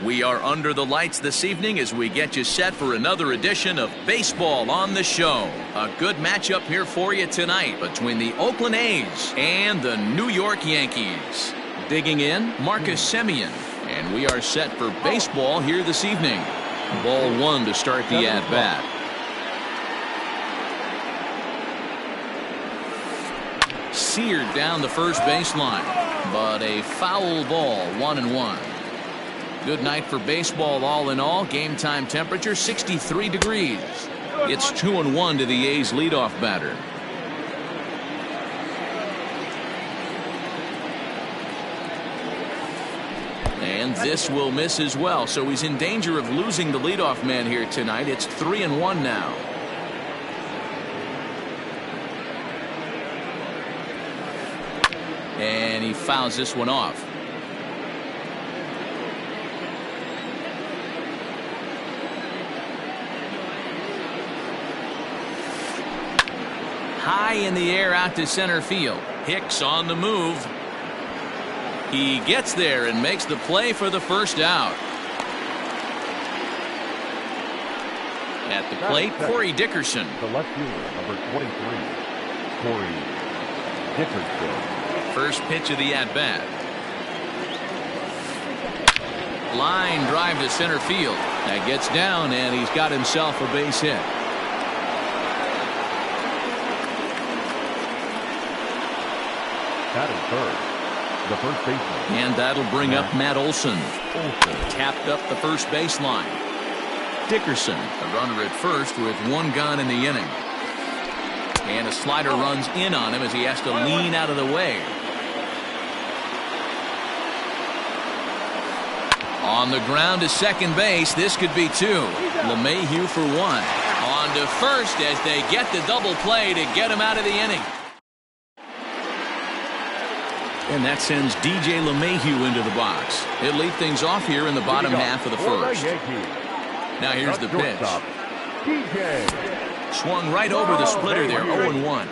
We are under the lights this evening as we get you set for another edition of Baseball on the Show. A good matchup here for you tonight between the Oakland A's and the New York Yankees. Digging in, Marcus Semien, and we are set for baseball here this evening. Ball one to start the at-bat. Seared down the first baseline, but a foul ball, 1-1. Good night for baseball all in all. Game time temperature 63 degrees. It's 2-1 to the A's leadoff batter. And this will miss as well, so he's in danger of losing the leadoff man here tonight. It's 3-1 now. And he fouls this one off. High in the air out to center field. Hicks on the move. He gets there and makes the play for the first out. At the plate, Corey Dickerson. The left fielder, number 23, Corey Dickerson. First pitch of the at-bat. Line drive to center field. That gets down, and he's got himself a base hit. That is third, the first baseman. And that'll bring up Matt Olson. Tapped up the first baseline. Dickerson, the runner at first with one gone in the inning. And a slider runs in on him as he has to lean out of the way. On the ground to second base. This could be two. LeMahieu for one. On to first as they get the double play to get him out of the inning. And that sends DJ LeMahieu into the box. He'll lead things off here in the bottom half of the first. Now here's the pitch. Swung right over the splitter there, 0-1.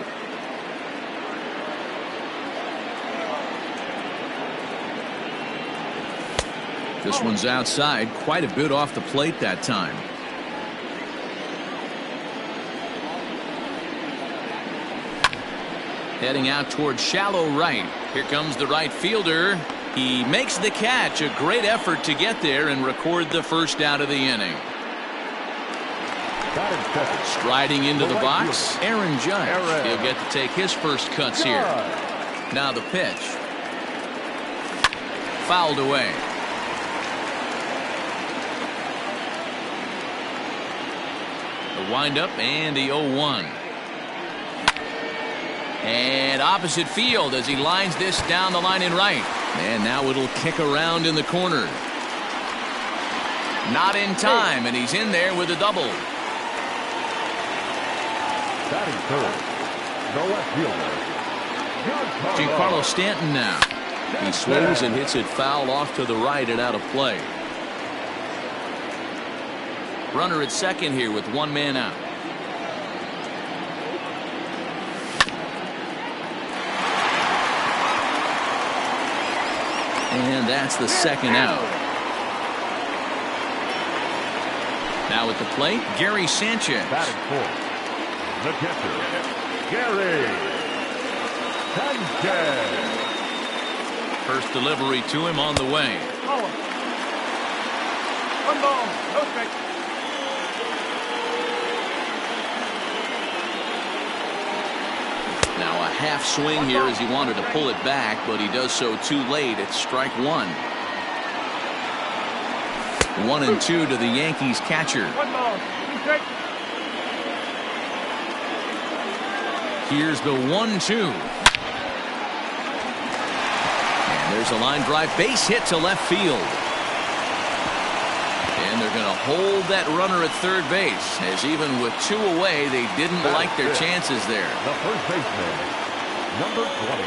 This one's outside, quite a bit off the plate that time. Heading out towards shallow right. Here comes the right fielder. He makes the catch. A great effort to get there and record the first out of the inning. Striding into the box, Aaron Judge. He'll get to take his first cuts here. Now the pitch. Fouled away. The windup and the 0-1. And opposite field as he lines this down the line in right. And now it'll kick around in the corner. Not in time, and he's in there with a double. Batting third, the left fielder, Giancarlo Stanton now. He swings and hits it foul off to the right and out of play. Runner at second here with one man out. And that's the second out. Now at the plate, Gary Sanchez. Batting fourth, the catcher, Gary Sanchez. First delivery to him on the way. One ball, no strike. Now a half swing here as he wanted to pull it back, but he does so too late. It's strike one. 1-2 to the Yankees catcher. One ball, two strikes. Here's the 1-2. And there's a line drive base hit to left field. And they're going to hold that runner at third base, as even with two away, they didn't like their chances there. The first baseman, number 20.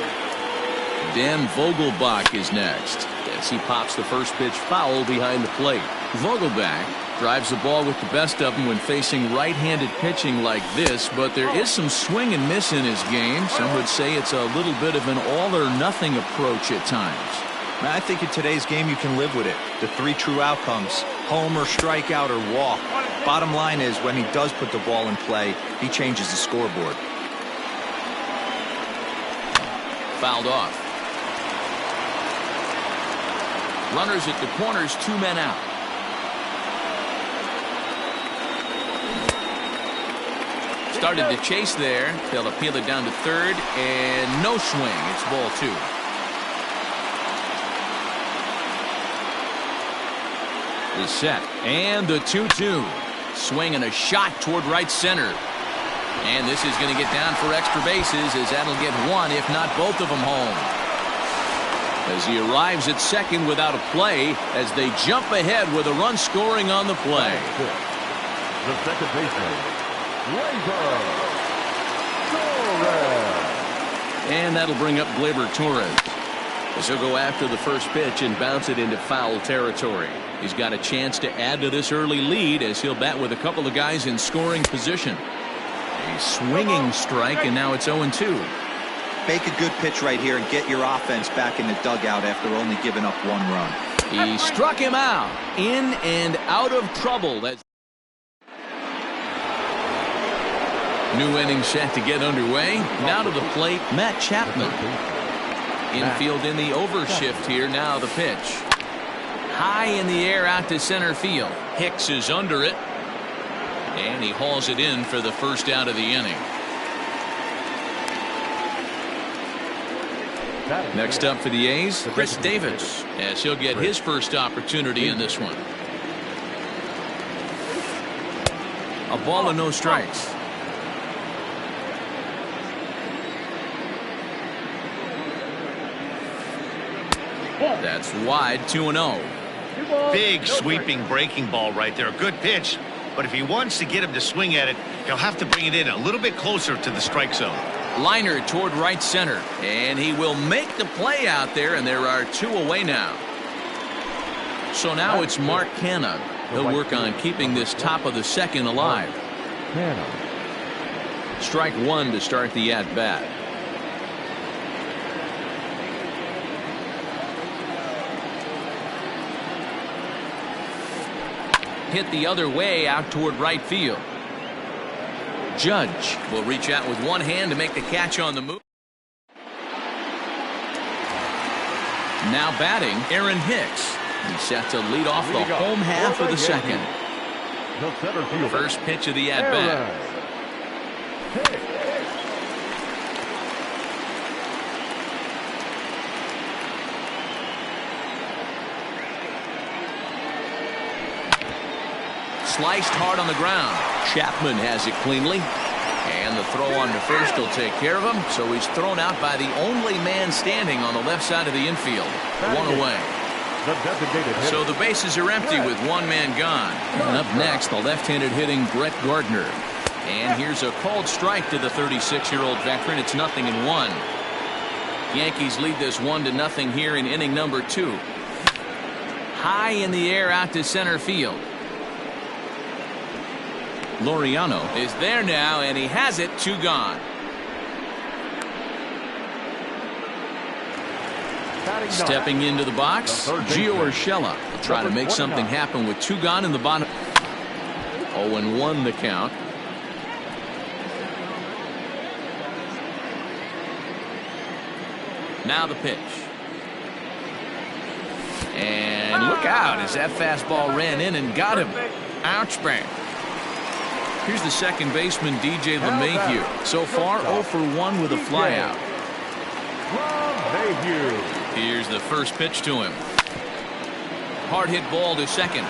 Dan Vogelbach is next as he pops the first pitch foul behind the plate. Vogelbach drives the ball with the best of them when facing right-handed pitching like this, but there is some swing and miss in his game. Some would say it's a little bit of an all-or-nothing approach at times. I think in today's game you can live with it. The 3 true outcomes: homer, strikeout, or walk. Bottom line is, when he does put the ball in play, he changes the scoreboard. Fouled off. Runners at the corners, 2 men out. Started to chase there. They'll appeal it down to third, and no swing. It's ball 2. The set, and the 2-2. Swing and a shot toward right center. And this is going to get down for extra bases, as that'll get one, if not both of them, home. As he arrives at second without a play, as they jump ahead with a run scoring on the play. The second baseman, Gleyber Torres. And that'll bring up Gleyber Torres, as he'll go after the first pitch and bounce it into foul territory. He's got a chance to add to this early lead, as he'll bat with a couple of guys in scoring position. A swinging strike, and now it's 0-2. Make a good pitch right here and get your offense back in the dugout after only giving up 1 run. He struck him out. In and out of trouble. That's new inning set to get underway. Now to the plate, Matt Chapman. Infield in the overshift here. Now the pitch. High in the air out to center field. Hicks is under it. And he hauls it in for the first out of the inning. Next up for the A's, Chris Davis, as he'll get his first opportunity in this one. A ball and no strikes. That's wide, 2-0. Big sweeping breaking ball right there. A good pitch. But if he wants to get him to swing at it, he'll have to bring it in a little bit closer to the strike zone. Liner toward right center, and he will make the play out there, and there are 2 away now. So now it's Mark Canha. He'll work on keeping this top of the second alive. Strike 1 to start the at-bat. Hit the other way out toward right field. Judge will reach out with one hand to make the catch on the move. Now batting, Aaron Hicks. He's set to lead off the home half of the second. First pitch of the at-bat. Sliced hard on the ground. Chapman has it cleanly. And the throw on to first will take care of him. So he's thrown out by the only man standing on the left side of the infield. 1 away. So the bases are empty with 1 man gone. And up next, the left-handed hitting Brett Gardner. And here's a called strike to the 36-year-old veteran. It's 0-1. Yankees lead this 1-0 here in inning number 2. High in the air out to center field. Laureano is there now, and he has it. 2 gone. Stepping into the box, Gio Urshela will try to make something happen with 2 gone in the bottom. 0-1 the count. Now the pitch. And look out as that fastball ran in and got him. Ouch bang. Here's the second baseman, DJ LeMahieu. So far, 0 for 1 with a flyout. Here's the first pitch to him. Hard hit ball to second.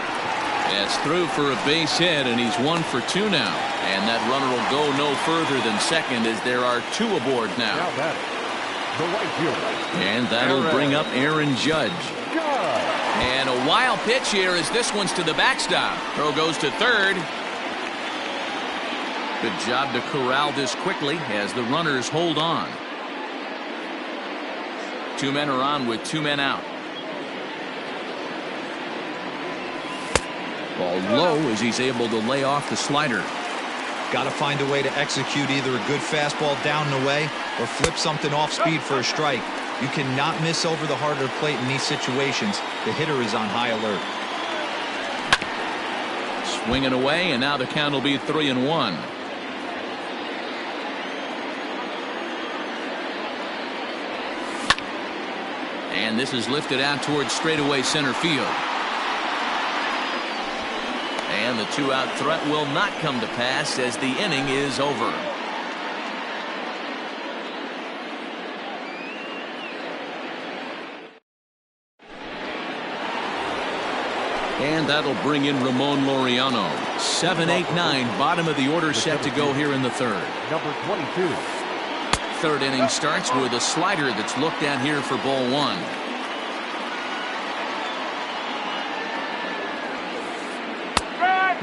That's through for a base hit, and he's 1 for 2 now. And that runner will go no further than second, as there are 2 aboard now. And that'll bring up Aaron Judge. And a wild pitch here, as this one's to the backstop. Throw goes to third. Good job to corral this quickly as the runners hold on. 2 men are on with 2 men out. Ball low as he's able to lay off the slider. Got to find a way to execute either a good fastball down and away or flip something off speed for a strike. You cannot miss over the heart of the plate in these situations. The hitter is on high alert. Swinging away, and now the count will be 3-1. And this is lifted out towards straightaway center field. And the two-out threat will not come to pass as the inning is over. And that'll bring in Ramon Laureano. 7, 8, 9, bottom of the order set to go here in the third. Number 22. Third inning starts with a slider that's looked at here for ball one.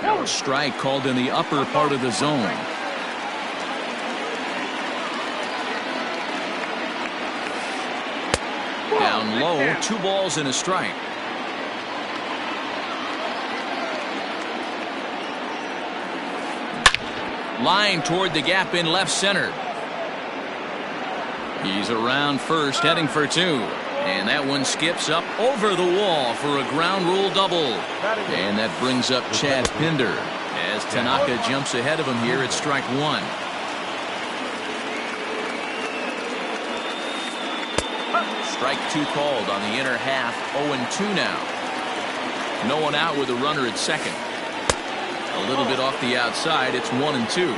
Now a strike called in the upper part of the zone. Down low, 2 balls and a strike. Line toward the gap in left center. He's around first, heading for 2. And that one skips up over the wall for a ground rule double. And that brings up Chad Pinder as Tanaka jumps ahead of him here at strike 1. Strike 2 called on the inner half. 0-2 now. No one out with a runner at second. A little bit off the outside. It's 1-2.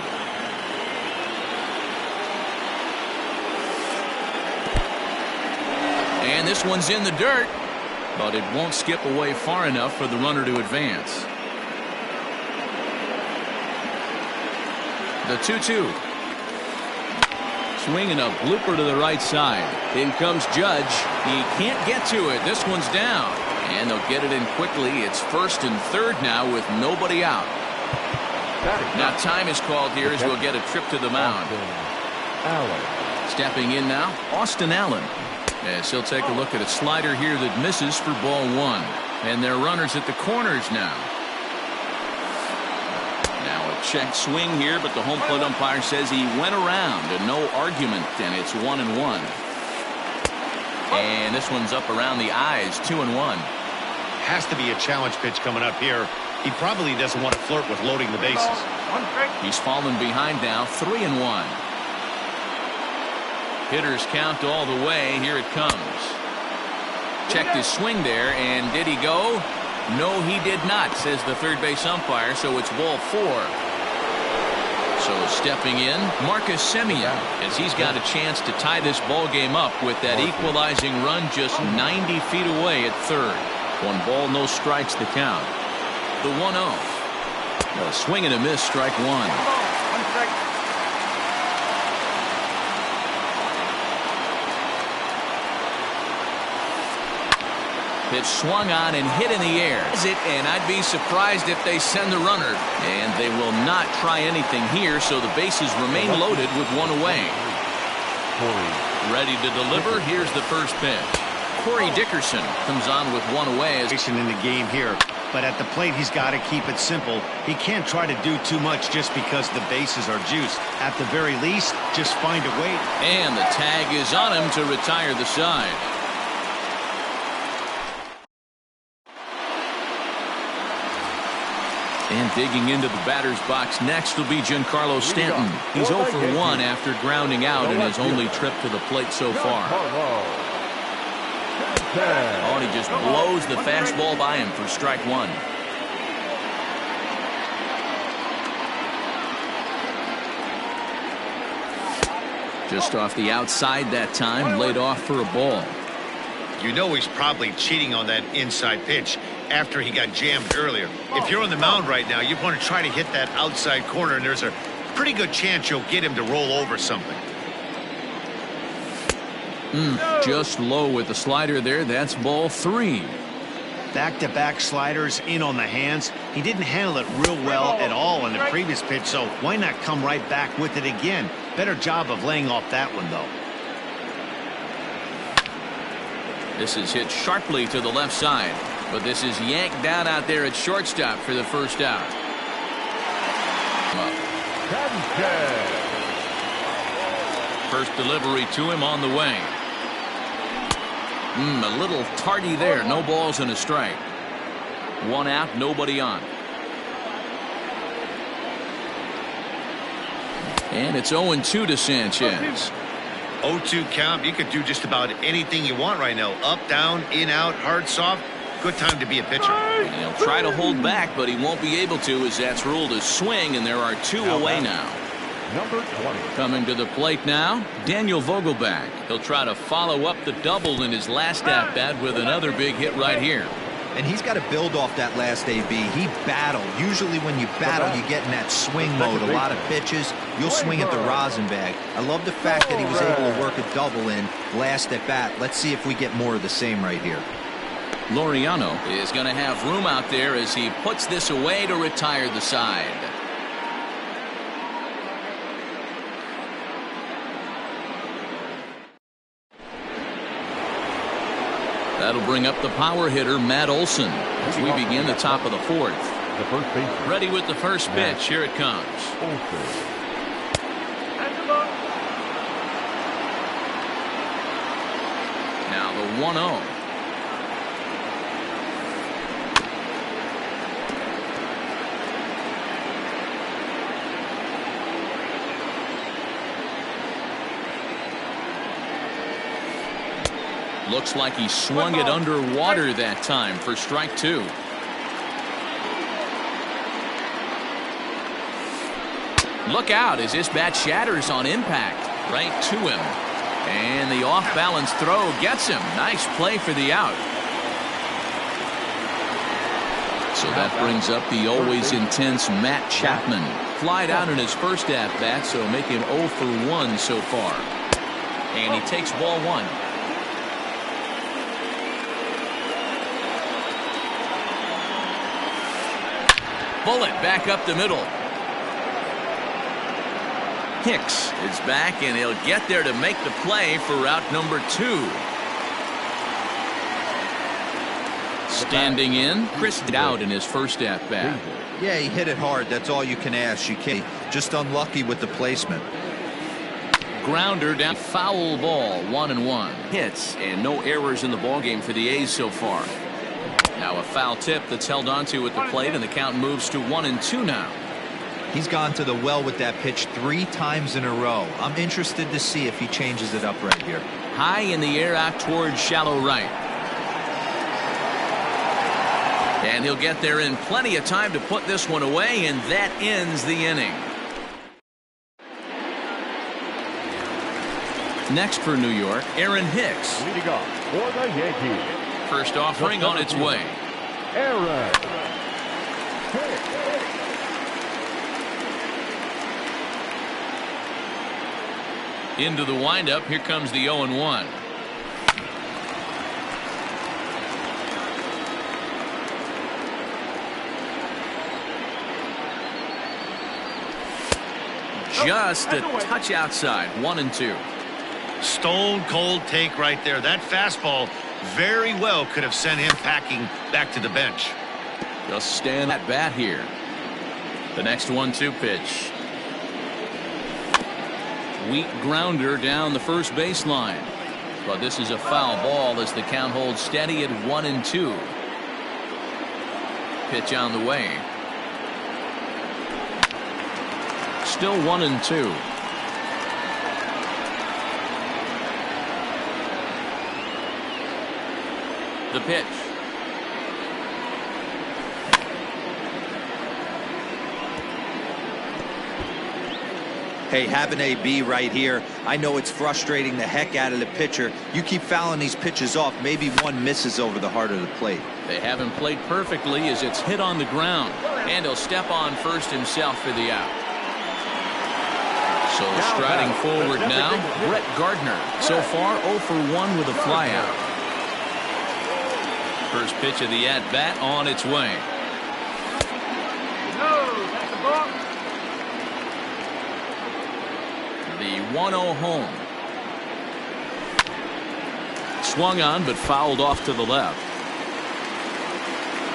And this one's in the dirt, but it won't skip away far enough for the runner to advance. The 2-2. Swinging a blooper to the right side. In comes Judge. He can't get to it. This one's down. And they'll get it in quickly. It's first and third now with nobody out. Now time is called here as we'll get a trip to the mound. Stepping in now, Austin Allen. As he'll take a look at a slider here that misses for ball 1. And they're runners at the corners now. Now a check swing here, but the home plate umpire says he went around and no argument, and it's 1-1. And this one's up around the eyes, 2-1. Has to be a challenge pitch coming up here. He probably doesn't want to flirt with loading the bases. He's fallen behind now, 3-1. Hitters count all the way. Here it comes. Checked his swing there, and did he go? No, he did not, says the third base umpire, so it's ball 4. So stepping in, Marcus Semien, as he's got a chance to tie this ball game up with that equalizing run just 90 feet away at third. 1 ball, no strikes the count. The 1-0. A swing and a miss, strike 1. Pitch swung on and hit in the air. And I'd be surprised if they send the runner. And they will not try anything here, so the bases remain loaded with 1 away. Ready to deliver. Here's the first pitch. Corey Dickerson comes on with 1 away. In the game here, but at the plate he's got to keep it simple. He can't try to do too much just because the bases are juiced. At the very least, just find a way. And the tag is on him to retire the side. And digging into the batter's box next will be Giancarlo Stanton. He's 0 for 1 after grounding out in his only trip to the plate so far. Oh, and he just blows the fastball by him for strike 1. Just off the outside that time, laid off for a ball. You know he's probably cheating on that inside pitch after he got jammed earlier. If you're on the mound right now, you want to try to hit that outside corner, and there's a pretty good chance you'll get him to roll over something. Just low with the slider there. That's ball 3. Back-to-back sliders in on the hands. He didn't handle it real well at all in the previous pitch, so why not come right back with it again? Better job of laying off that one, though. This is hit sharply to the left side, but this is yanked down out there at shortstop for the first out. First delivery to him on the way. A little tardy there. No balls and a strike. One out, nobody on. And it's 0-2 to Sanchez. 0-2 count. You could do just about anything you want right now. Up, down, in, out, hard, soft. Good time to be a pitcher. And he'll try to hold back, but he won't be able to, as that's ruled a swing, and there are two away now. Number 20. Coming to the plate now, Daniel Vogelbach. He'll try to follow up the double in his last at-bat with another big hit right here. And he's got to build off that last AB. He battled. Usually when you battle, you get in that swing mode. A lot of pitches, you'll swing at the rosin bag. I love the fact that he was able to work a double in last at bat. Let's see if we get more of the same right here. Laureano is going to have room out there as he puts this away to retire the side. That'll bring up the power hitter, Matt Olson, as we begin the top of the fourth. The first baseman. Ready with the first pitch. Here it comes. Olson. Now the 1-0. Looks like he swung it underwater that time for strike two. Look out as this bat shatters on impact right to him. And the off-balance throw gets him. Nice play for the out. So that brings up the always intense Matt Chapman. Flied out in his first at-bat, so making 0 for 1 so far. And he takes ball one. Bullet back up the middle. Hicks is back, and he'll get there to make the play for route number 2. Standing in, Chris Dowd in his first at-bat. Yeah, he hit it hard. That's all you can ask. You can't. Just unlucky with the placement. Grounder down, foul ball, 1-1. Hits and no errors in the ballgame for the A's so far. Now a foul tip that's held onto at the plate, and the count moves to 1-2 now. He's gone to the well with that pitch 3 times in a row. I'm interested to see if he changes it up right here. High in the air out towards shallow right. And he'll get there in plenty of time to put this one away, and that ends the inning. Next for New York, Aaron Hicks. Leading off for the Yankees. First offering on its way. Aaron Hicks. Into the windup. Here comes the 0-1. Just a touch outside. 1-2. Stone cold take right there. That fastball very well could have sent him packing back to the bench. Just stand at bat here. The next 1-2 pitch. Weak grounder down the first baseline. But this is a foul ball as the count holds steady at 1-2. Pitch on the way. Still 1-2. The pitch. Hey, have an AB right here. I know it's frustrating the heck out of the pitcher. You keep fouling these pitches off, maybe one misses over the heart of the plate. They haven't played perfectly as it's hit on the ground. And he'll step on first himself for the out. So striding forward now, Brett Gardner. So far 0 for 1 with a flyout. First pitch of the at-bat on its way. No, that's the ball. The 1-0 home. Swung on but fouled off to the left.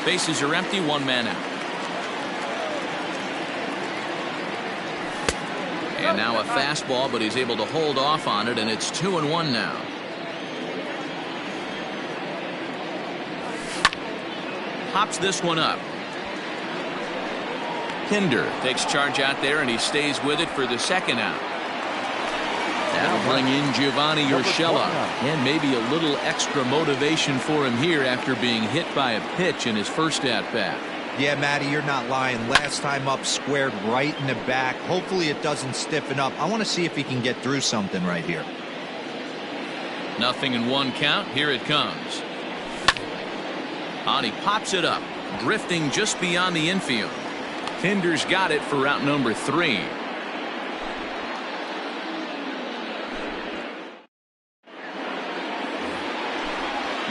Bases are empty, 1 man out. And now a fastball, but he's able to hold off on it, and it's 2-1 now. pops this one up. Pinder takes charge out there, and he stays with it for the second out. That'll bring in Giovanni Urshela, and maybe a little extra motivation for him here after being hit by a pitch in his first at-bat. Yeah, Matty, you're not lying. Last time up, squared right in the back. Hopefully it doesn't stiffen up. I want to see if he can get through something right here. Nothing in one count. Here it comes. And he pops it up, drifting just beyond the infield. Pinder's got it for route number 3.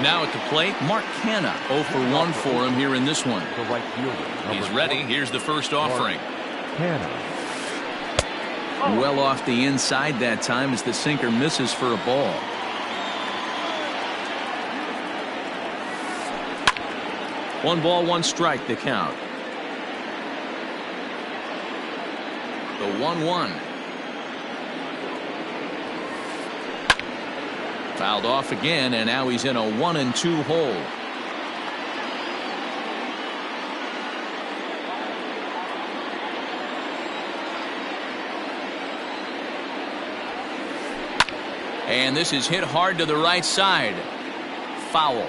Now at the plate, Mark Canha. 0 for 1 for him here in this one. The right fielder. He's ready. Here's the first offering. Canha. Well off the inside that time as the sinker misses for a ball. One ball, one strike, the count. The 1-1. Fouled off again, and now he's in a 1-2 hole. And this is hit hard to the right side. Foul.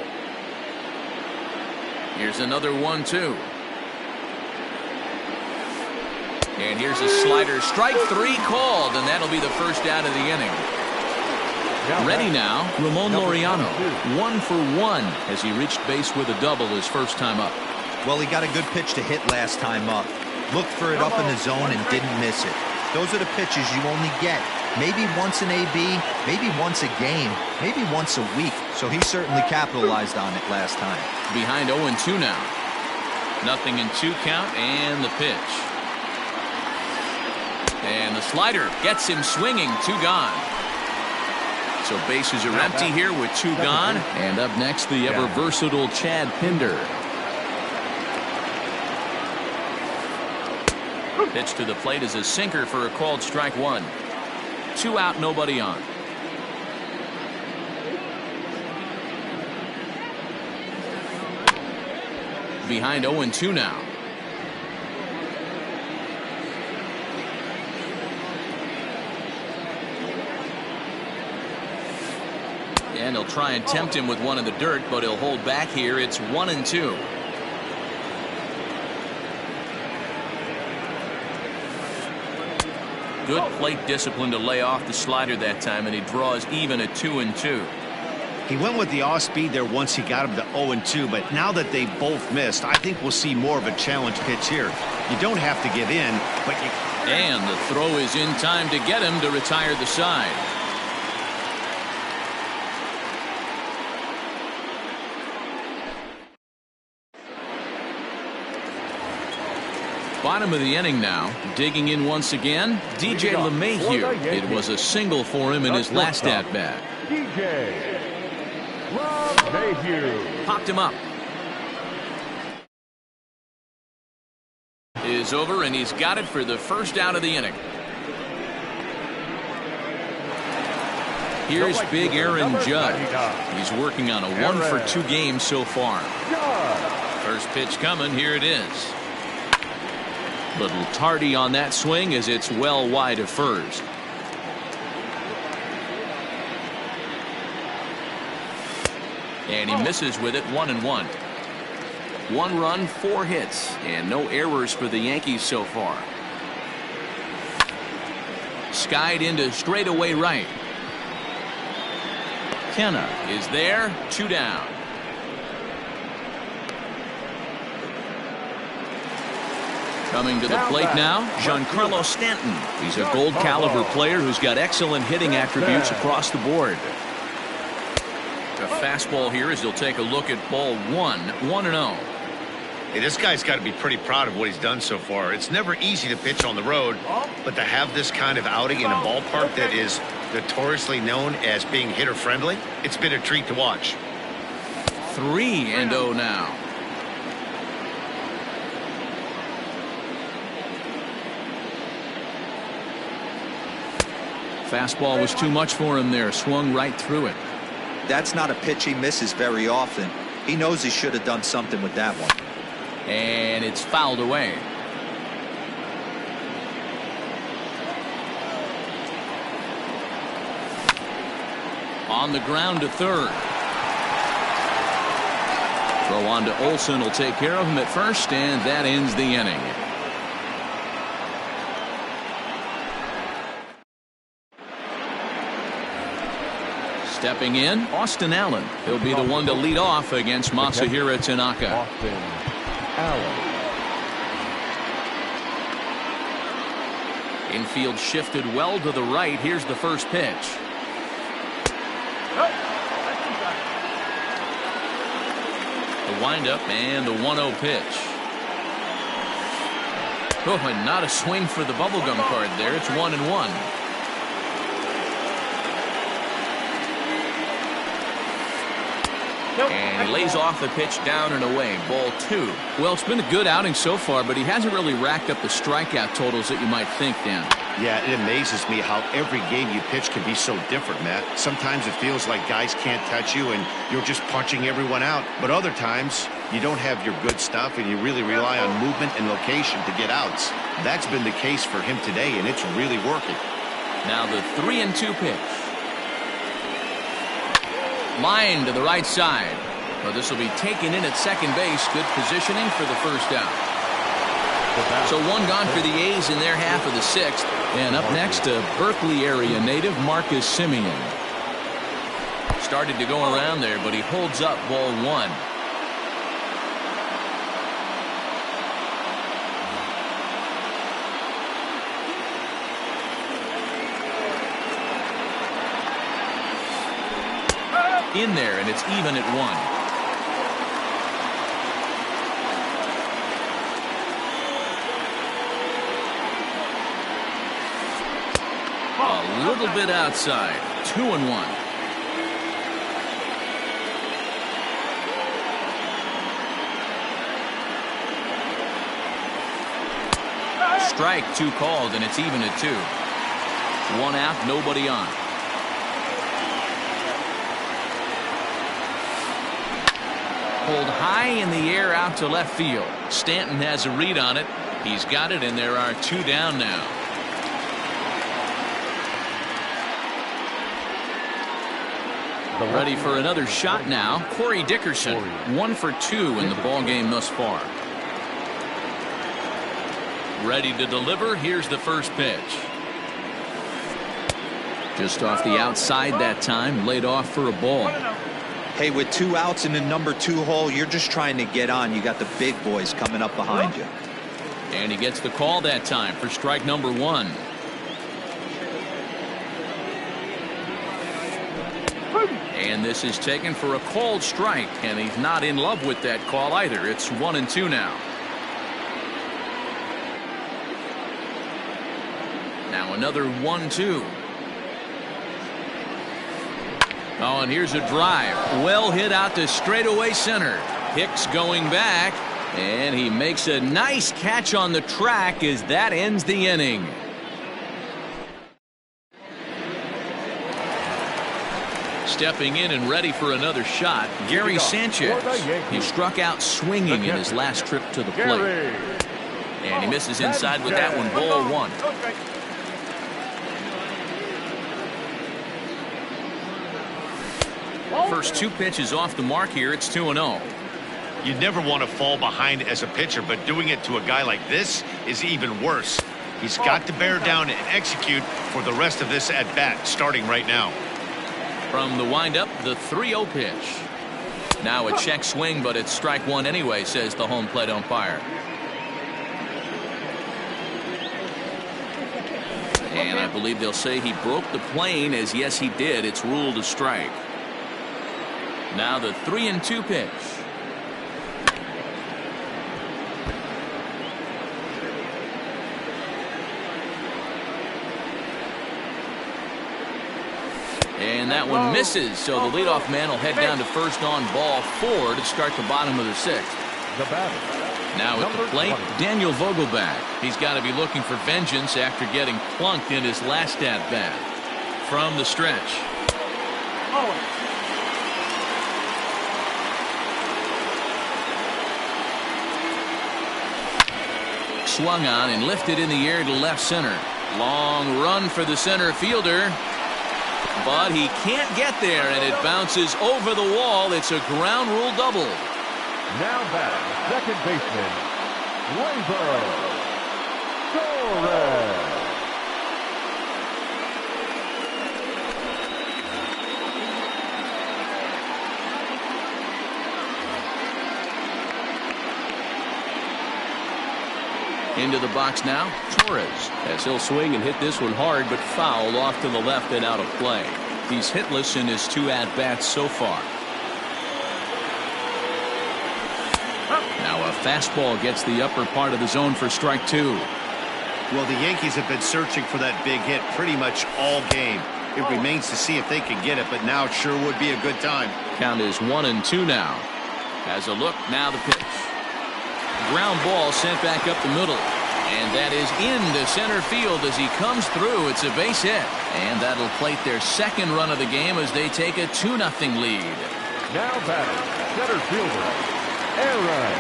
Here's another 1-2. And here's a slider. Strike 3 called, and that'll be the first out of the inning. Ready now, Ramon Laureano. 1 for 1 as he reached base with a double his first time up. Well, he got a good pitch to hit last time up. Looked for it up in the zone and didn't miss it. Those are the pitches you only get maybe once an AB, maybe once a game, maybe once a week. So he certainly capitalized on it last time. Behind 0-2 now. Nothing in 2 count, and the pitch. And the slider gets him swinging. 2 gone. So bases are empty here with 2 gone. And up next, the ever versatile Chad Pinder. Pitch to the plate is a sinker for a called strike 1. 2 out, nobody on. Behind 0-2 now. And he'll try and tempt him with one in the dirt, but he'll hold back here. It's 1-2. Good plate discipline to lay off the slider that time, and he draws even at 2-2. He went with the off speed there once he got him to 0-2, but now that they both missed, I think we'll see more of a challenge pitch here. You don't have to give in, but you... And the throw is in time to get him to retire the side. Bottom of the inning now. Digging in once again, DJ LeMahieu. It was a single for him in his last at-bat. DJ LeMahieu. Popped him up. Is over, and he's got it for the first out of the inning. Here's big Aaron Judge. He's working on a 1 for 2 game so far. First pitch coming. Here it is. Little tardy on that swing as it's well wide of first. And he misses with it. 1-1. 1 run, 4 hits, and no errors for the Yankees so far. Skied into straightaway right. Canha is there. 2 down. Coming to the plate now, Giancarlo Stanton. He's a gold caliber player who's got excellent hitting attributes across the board. A fastball here as he'll take a look at ball 1. 1-0. Hey, this guy's got to be pretty proud of what he's done so far. It's never easy to pitch on the road, but to have this kind of outing in a ballpark that is notoriously known as being hitter friendly, it's been a treat to watch. 3-0 now. Fastball was too much for him there. Swung right through it. That's not a pitch he misses very often. He knows he should have done something with that one. And it's fouled away. On the ground to third. Throw on to Olsen will take care of him at first, and that ends the inning. Stepping in, Austin Allen. He'll be the one to lead off against Masahiro Tanaka. Austin Allen. Infield shifted well to the right. Here's the first pitch. The windup and the 1-0 pitch. Oh, and not a swing for the bubblegum card there. It's 1-1. And he lays off the pitch down and away. Ball 2. Well, it's been a good outing so far, but he hasn't really racked up the strikeout totals that you might think, Dan. Yeah, it amazes me how every game you pitch can be so different, Matt. Sometimes it feels like guys can't touch you and you're just punching everyone out. But other times, you don't have your good stuff and you really rely on movement and location to get outs. That's been the case for him today, and it's really working. Now the 3-2 pitch. Line to the right side. Well, this will be taken in at second base. Good positioning for the first out. So one gone for the A's in their half of the 6th. And up next, a Berkeley area native, Marcus Semien. Started to go around there, but he holds up ball 1. In there, and it's even at 1. A little bit outside. 2-1. Strike 2 called, and it's even at 2. 1 out, nobody on. Pulled high in the air out to left field. Stanton has a read on it. He's got it, and there are 2 down now. Ready for another shot now. Corey Dickerson, 1 for 2 in the ball game thus far. Ready to deliver. Here's the first pitch. Just off the outside that time, laid off for a ball. Hey, with 2 outs in the number 2 hole, you're just trying to get on. You got the big boys coming up behind you. And he gets the call that time for strike number 1. And this is taken for a called strike, and he's not in love with that call either. It's 1-2 now. Now another 1-2. Oh, and here's a drive. Well hit out to straightaway center. Hicks going back, and he makes a nice catch on the track as that ends the inning. Stepping in and ready for another shot, Gary Sanchez. He struck out swinging in his last trip to the plate. And he misses inside with that one. Ball 1. First 2 pitches off the mark here. It's 2-0. You never want to fall behind as a pitcher, but doing it to a guy like this is even worse. He's got to bear down and execute for the rest of this at-bat, starting right now. From the windup, the 3-0 pitch. Now a check swing, but it's strike 1 anyway, says the home plate umpire. And I believe they'll say he broke the plane, as yes he did. It's ruled a strike. Now the 3-2 pitch. And that one misses, so the leadoff man will head down to first on ball 4 to start the bottom of the 6th. The batter. Now at the plate, Daniel Vogelbach. He's got to be looking for vengeance after getting plunked in his last at-bat. From the stretch. swung on and lifted in the air to left center. Long run for the center fielder. But he can't get there, and it bounces over the wall. It's a ground rule double. Now batting, second baseman, Gleyber Torres. Into the box now, Torres, as he'll swing and hit this one hard, but fouled off to the left and out of play. He's hitless in his 2 at-bats so far. Now a fastball gets the upper part of the zone for strike 2. Well, the Yankees have been searching for that big hit pretty much all game. It remains to see if they can get it, but now it sure would be a good time. Count is 1-2 now. Has a look, now the pitch. Ground ball sent back up the middle. And that is into center field as he comes through. It's a base hit. And that'll plate their second run of the game as they take a 2-0 lead. Now batting, center fielder, Aaron.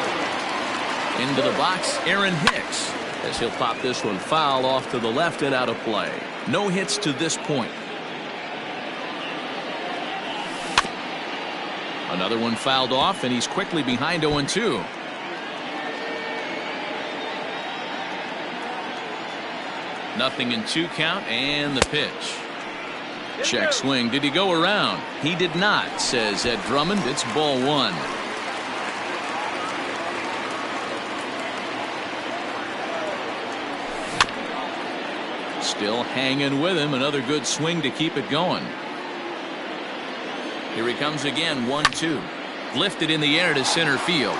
Into the box, Aaron Hicks, as he'll pop this one foul off to the left and out of play. No hits to this point. Another one fouled off, and he's quickly behind 0-2. Nothing in 2 count, and the pitch. Check swing. Did he go around? He did not, says Ed Drummond. It's ball 1. Still hanging with him. Another good swing to keep it going. Here he comes again, 1-2. Lifted in the air to center field.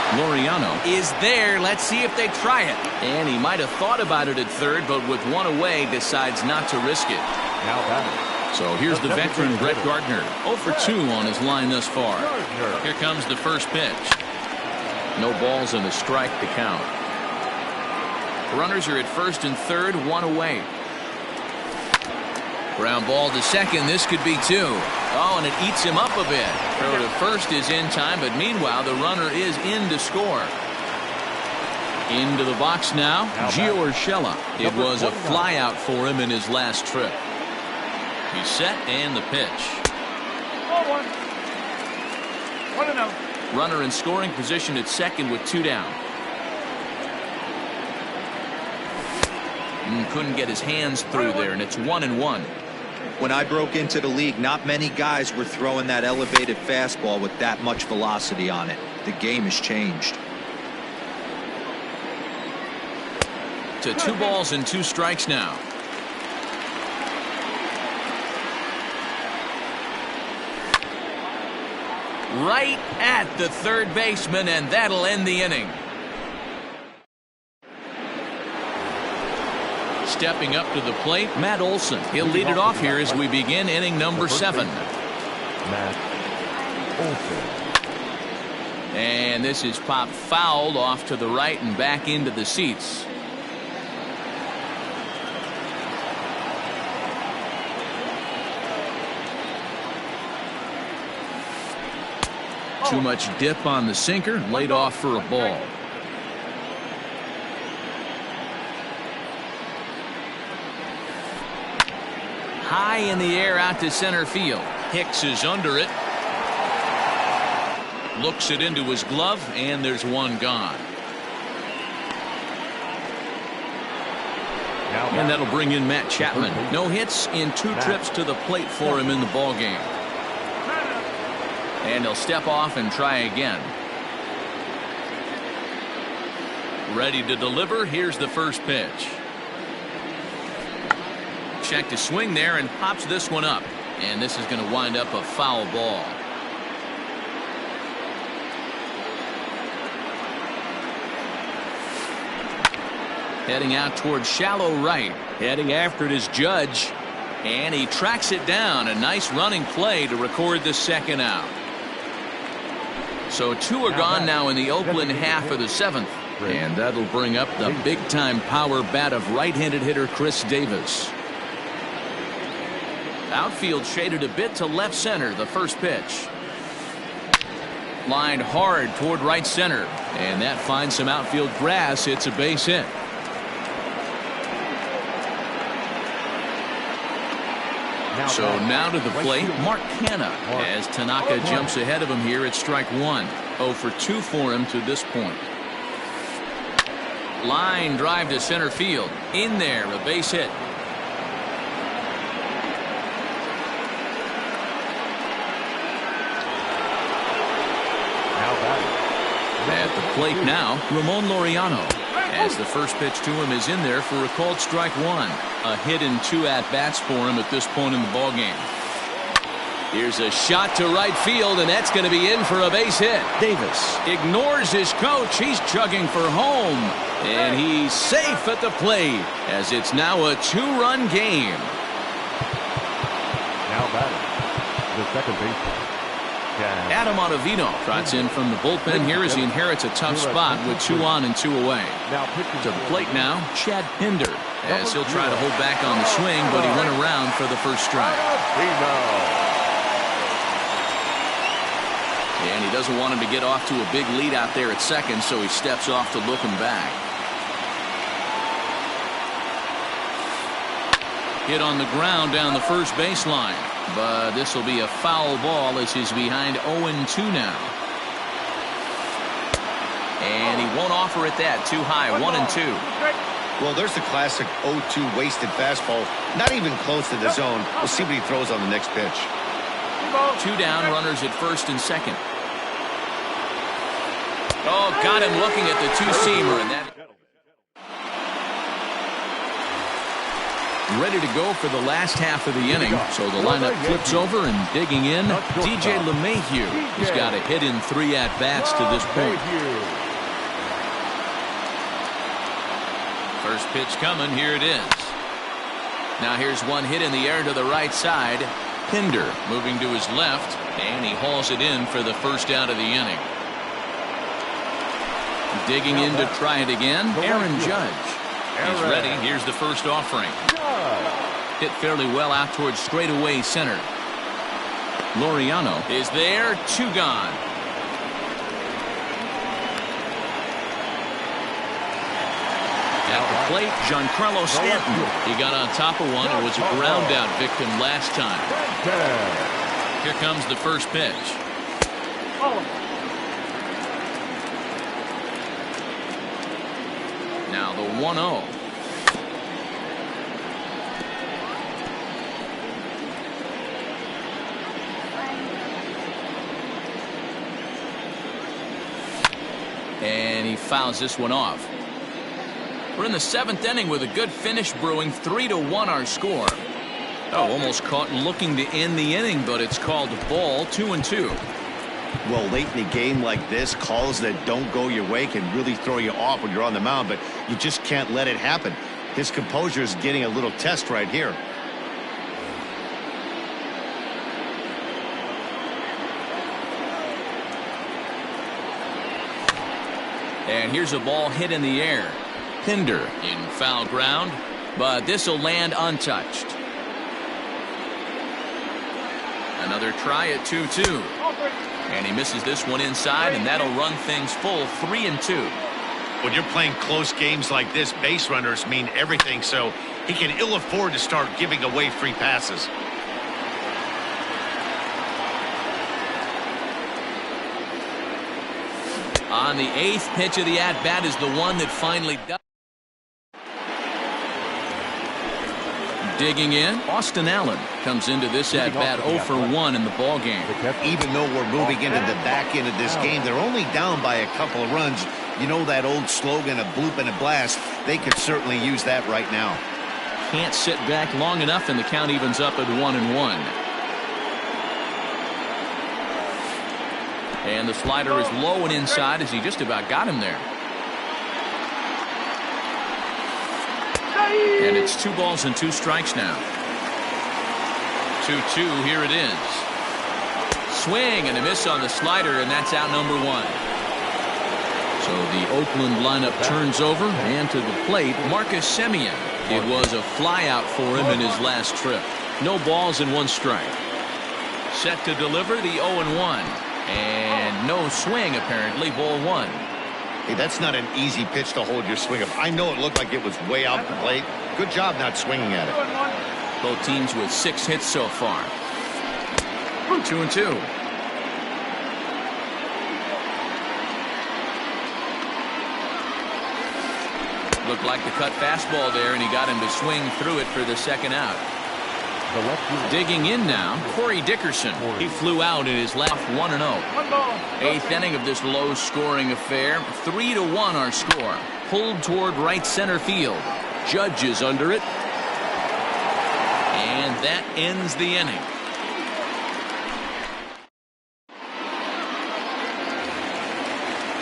Laureano is there. Let's see if they try it. And he might have thought about it at third, but with one away, decides not to risk it. Now batting. So here's the veteran Brett Gardner. 0 for 2 on his line thus far. Here comes the first pitch. No balls and a strike to count. Runners are at first and third, 1 away. Ground ball to second. This could be 2. Oh, and it eats him up a bit. Throw to first is in time, but meanwhile the runner is in to score. Into the box now, Gio Urshela. It was a flyout for him in his last trip. He's set, and the pitch. 1-1. 1-0. Runner in scoring position at second with 2 down. Couldn't get his hands through there, and it's 1-1. When I broke into the league, not many guys were throwing that elevated fastball with that much velocity on it. The game has changed. To 2 balls and 2 strikes now. Right at the third baseman, and that'll end the inning. Stepping up to the plate, Matt Olson. He'll lead it off here as we begin inning number 7. Matt Olson. And this is popped fouled off to the right and back into the seats. Too much dip on the sinker, laid off for a ball. High in the air out to center field. Hicks is under it. Looks it into his glove, and there's one gone. And that'll bring in Matt Chapman. No hits in 2 trips to the plate for him in the ballgame. And he'll step off and try again. Ready to deliver. Here's the first pitch. Check to swing there and pops this one up. And this is going to wind up a foul ball. Heading out towards shallow right. Heading after it is Judge. And he tracks it down. A nice running play to record the second out. So 2 are gone now in the Oakland half of the 7th. And that'll bring up the big-time power bat of right-handed hitter Chris Davis. Outfield shaded a bit to left center, the first pitch. Lined hard toward right center. And that finds some outfield grass. It's a base hit. So now to the plate, Mark Canha, as Tanaka jumps ahead of him here at strike one. 0 for 2 for him to this point. Line drive to center field. In there, a base hit. At the plate now, Ramon Laureano, as the first pitch to him is in there for a called strike one. A hit and 2 at-bats for him at this point in the ballgame. Here's a shot to right field, and that's going to be in for a base hit. Davis ignores his coach. He's chugging for home, and he's safe at the plate as it's now a 2-run game. Now batting, the second baseman, Adam Ottavino trots in from the bullpen here as he inherits a tough spot with 2 on and 2 away. To the plate now, Chad Pinder, as he'll try to hold back on the swing, but he went around for the first strike. And he doesn't want him to get off to a big lead out there at second, so he steps off to look him back. Hit on the ground down the first baseline. But this will be a foul ball as he's behind 0-2 now. And he won't offer it that. Too high, 1-2. Well, there's the classic 0-2 wasted fastball. Not even close to the zone. We'll see what he throws on the next pitch. 2 down, runners at first and second. Oh, got him looking at the 2-seamer, and that. Ready to go for the last half of the inning. So the lineup flips over, and digging in, DJ LeMahieu. He's got a hit in 3 at-bats to this point. First pitch coming. Here it is. Now here's one hit in the air to the right side. Pinder moving to his left, and he hauls it in for the first out of the inning. Digging in to try it again, Aaron Judge. He's ready. Here's the first offering. Hit fairly well out towards straightaway center. Laureano is there. 2 gone. At the plate, Giancarlo Stanton. He got on top of one and was a ground out victim last time. Here comes the first pitch. Now the 1-0. And he fouls this one off. We're in the 7th inning with a good finish brewing. 3-1 our score. Oh, almost caught looking to end the inning, but it's called a ball. 2-2. Well, late in a game like this, calls that don't go your way can really throw you off when you're on the mound, but you just can't let it happen. His composure is getting a little test right here. And here's a ball hit in the air. Pinder in foul ground, but this will land untouched. Another try at 2-2. And he misses this one inside, and that'll run things full. 3-2. When you're playing close games like this, base runners mean everything, so he can ill afford to start giving away free passes. On the 8th pitch of the at-bat is the one that finally does. Digging in, Austin Allen comes into this at-bat 0 for 1 in the ballgame. Even though we're moving into the back end of this game, they're only down by a couple of runs. You know that old slogan, a bloop and a blast. They could certainly use that right now. Can't sit back long enough, and the count evens up at 1-1. And the slider is low and inside as he just about got him there. And it's 2 balls and 2 strikes now. 2-2, here it is. Swing and a miss on the slider, and that's out number 1. So the Oakland lineup turns over, and to the plate, Marcus Semien. It was a flyout for him in his last trip. No balls and 1 strike. Set to deliver the 0-1. And no swing, apparently. Ball 1. Hey, that's not an easy pitch to hold your swing of. I know it looked like it was way out the plate. Good job not swinging at it. 2-1. Both teams with 6 hits so far. 2-2. Looked like the cut fastball there, and he got him to swing through it for the second out. The left fielder. Digging in now, Corey Dickerson. He flew out in his last 1-0. 1 ball. No 8th strike. inning of this low-scoring affair. 3-1 our score. Pulled toward right center field. Judge is under it. And that ends the inning.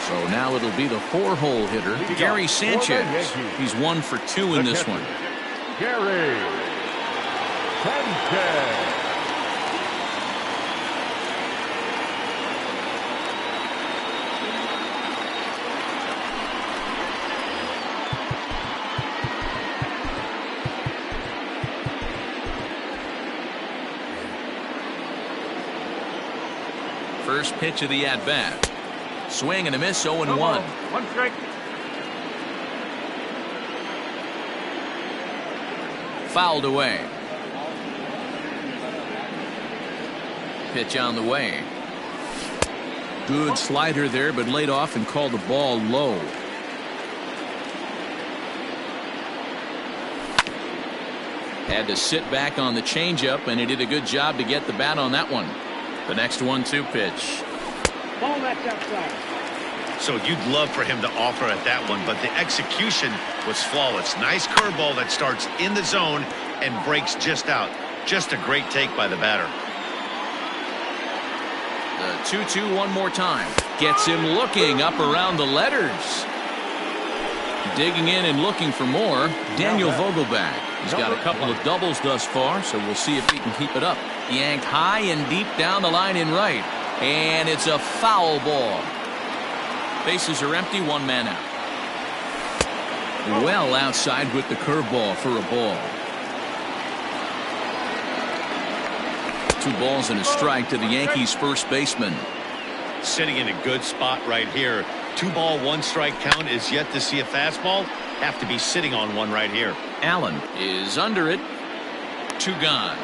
So now it'll be the 4-hole hitter, Gary Sanchez. He's 1 for 2 in this one. Gary Sanchez. First pitch of the at-bat. Swing and a miss, 0-1. 1 strike. Fouled away. Pitch on the way. Good slider there, but laid off and called the ball low. Had to sit back on the changeup, and he did a good job to get the bat on that one. The next 1-2 pitch. Ball that's outside. So you'd love for him to offer at that one, but the execution was flawless. Nice curveball that starts in the zone and breaks just out. Just a great take by the batter. The 2-2 one more time. Gets him looking up around the letters. Digging in and looking for more, Daniel Vogelbach. He's got a couple of doubles thus far, so we'll see if he can keep it up. Yanked high and deep down the line in right. And it's a foul ball. Bases are empty, 1 man out. Well outside with the curveball for a ball. 2 balls and a strike to the Yankees' first baseman. Sitting in a good spot right here. 2 ball, 1 strike count is yet to see a fastball. Have to be sitting on one right here. Allen is under it. 2 gone.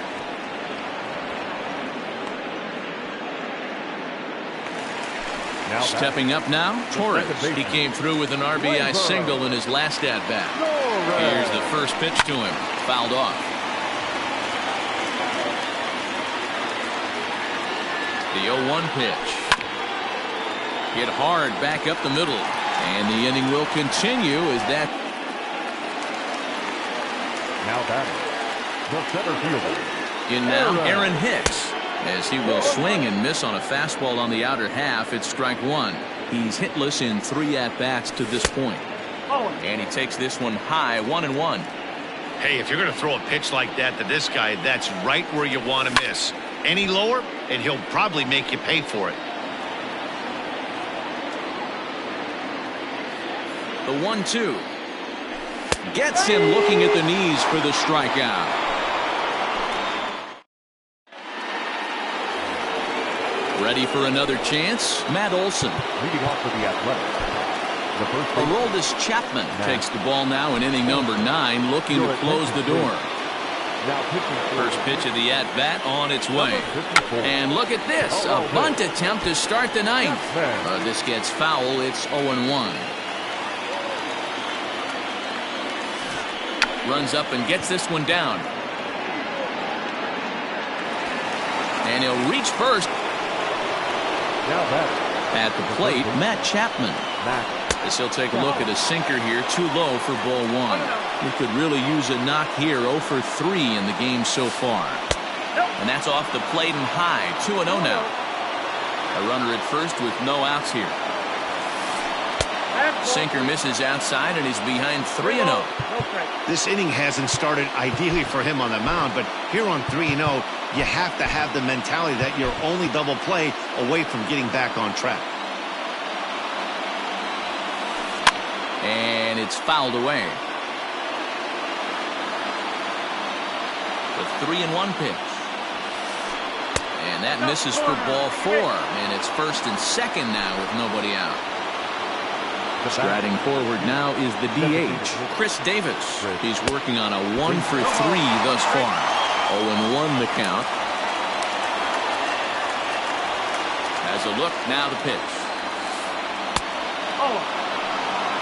Now Stepping up now, Torres. He came through with an RBI single in his last at-bat. Here's the first pitch to him. Fouled off. The 0-1 pitch. Hit hard back up the middle. And the inning will continue as that. Now batting, the center fielder. In now, Aaron Hicks. As he will swing and miss on a fastball on the outer half. It's strike 1. He's hitless in 3 at-bats to this point. And he takes this one high, 1-1. Hey, if you're going to throw a pitch like that to this guy, that's right where you want to miss. Any lower, and he'll probably make you pay for it. The 1-2. Gets him looking at the knees for the strikeout. Ready for another chance? Matt Olson. Leading off for the Athletics. The first baseman. Aroldis Chapman takes the ball now in inning number 9, looking to close the door. Now pitching First pitch of the at-bat on its way. And look at this. A bunt attempt to start the 9th. This gets foul. It's 0-1. Runs up and gets this one down. And he'll reach first. Now batting. At the plate, Matt Chapman. As he'll take a look at a sinker here, too low for ball 1. He could really use a knock here, 0 for 3 in the game so far. And that's off the plate and high, 2-0 now. A runner at first with no outs here. Sinker misses outside and he's behind 3-0. This inning hasn't started ideally for him on the mound, but here on 3-0, you have to have the mentality that you're only double play away from getting back on track. And it's fouled away. The 3-1 pitch. And that misses for ball 4. And it's 1st and 2nd now with nobody out. Striding forward now is the DH, Chris Davis. He's working on a 1 for 3 thus far. 0-1 the count. Has a look, now the pitch.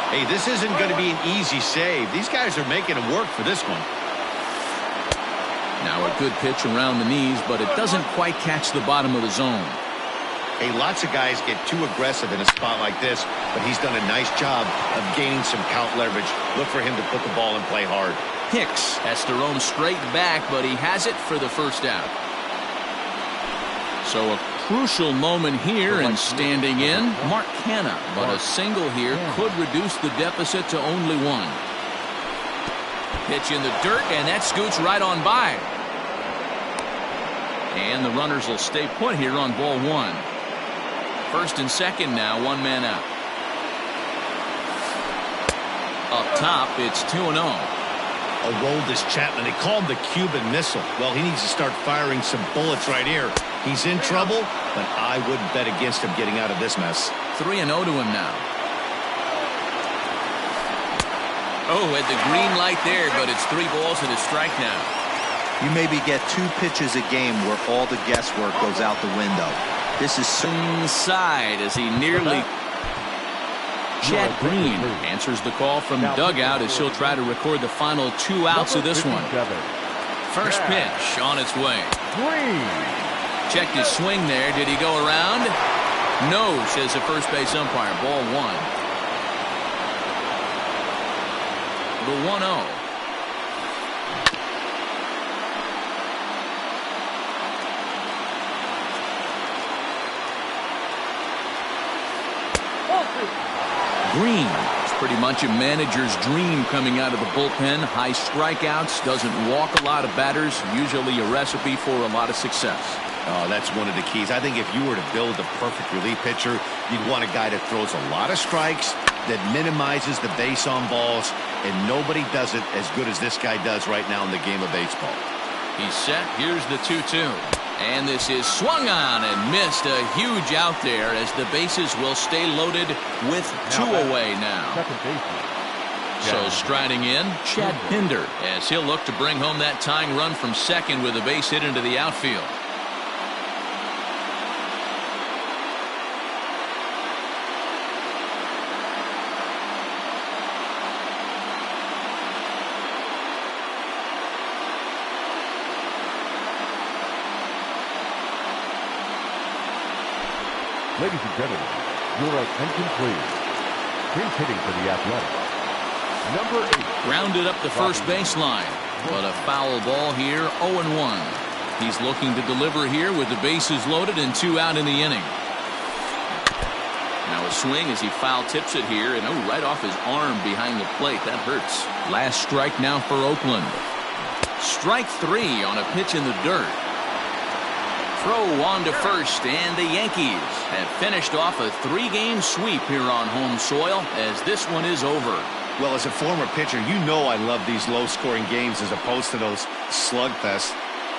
Hey, this isn't going to be an easy save. These guys are making it work for this one. Now a good pitch around the knees, but it doesn't quite catch the bottom of the zone. Hey, lots of guys get too aggressive in a spot like this, but he's done a nice job of gaining some count leverage. Look for him to put the ball and play hard. Hicks has to roam straight back, but he has it for the first out. So a crucial moment here, and standing in, Mark Canha. But a single here could reduce the deficit to only 1. Pitch in the dirt, and that scoots right on by. And the runners will stay put here on ball 1. 1st and 2nd now, 1 man out. Up top, it's 2-0. Aroldis Chapman, they call him the Cuban Missile. Well, he needs to start firing some bullets right here. He's in trouble, but I wouldn't bet against him getting out of this mess. 3-0 to him now. Oh, at the green light there, but it's 3 balls and a strike now. You maybe get 2 pitches a game where all the guesswork goes out the window. This is inside as he nearly. Chad Green answers the call from dugout as he'll try to record the final 2 outs of this one. First pitch on its way. Checked his swing there. Did he go around? No, says the first base umpire. Ball 1. The 1-0. Green. It's pretty much a manager's dream coming out of the bullpen. High strikeouts, doesn't walk a lot of batters, usually a recipe for a lot of success. Oh, that's one of the keys. I think if you were to build a perfect relief pitcher, you'd want a guy that throws a lot of strikes, that minimizes the base on balls, and nobody does it as good as this guy does right now in the game of baseball. He's set. Here's the 2-2. And this is swung on and missed. A huge out there as the bases will stay loaded with 2 away now. So striding in, Chad Pinder, as he'll look to bring home that tying run from second with a base hit into the outfield. Ladies and gentlemen, your attention please. Here's hitting for the Athletics. Number 8. Grounded up the first baseline, but a foul ball here, 0-1. He's looking to deliver here with the bases loaded and 2 out in the inning. Now a swing as he foul tips it here, and right off his arm behind the plate. That hurts. Last strike now for Oakland. Strike 3 on a pitch in the dirt. Throw on to first, and the Yankees have finished off a 3-game sweep here on home soil as this one is over. Well, as a former pitcher, you know I love these low-scoring games as opposed to those slugfests.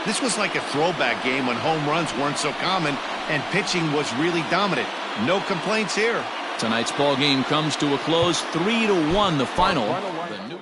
This was like a throwback game when home runs weren't so common and pitching was really dominant. No complaints here. Tonight's ball game comes to a close, 3-1 the final. The